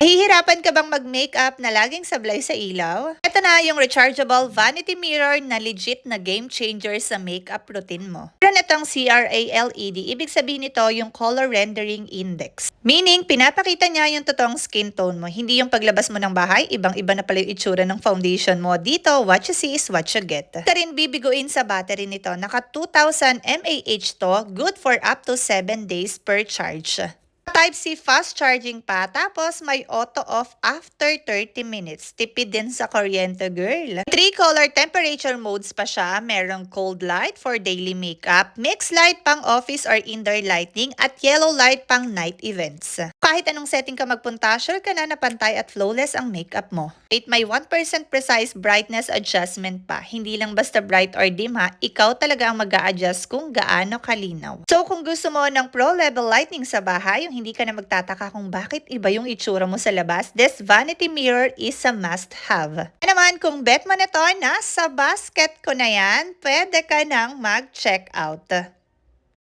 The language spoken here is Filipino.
Nahihirapan ka bang mag-makeup na laging sablay sa ilaw? Ito na yung rechargeable vanity mirror na legit na game changer sa makeup routine mo. Meron itong CRALED, ibig sabihin nito yung Color Rendering Index. Meaning, pinapakita niya yung totoong skin tone mo. Hindi yung paglabas mo ng bahay, ibang-iba na pala yung itsura ng foundation mo. Dito, what you see is what you get. Ito rin bibiguin sa battery nito. Naka 2000 mAh to, good for up to 7 days per charge. Type-C fast charging pa, tapos may auto-off after 30 minutes. Tipid din sa kuryente, girl. 3-color temperature modes pa siya. Merong cold light for daily makeup, mixed light pang office or indoor lighting, at yellow light pang night events. Kahit anong setting ka magpunta, sure ka na pantay at flawless ang makeup mo. May 1% precise brightness adjustment pa. Hindi lang basta bright or dim ha, ikaw talaga ang mag-a-adjust kung gaano kalinaw. So kung gusto mo ng pro-level lighting sa bahay, yung hindi ka na magtataka kung bakit iba yung itsura mo sa labas, this vanity mirror is a must-have. Naman, kung bet mo nito, nasa basket ko na yan, pwede ka nang mag-check out.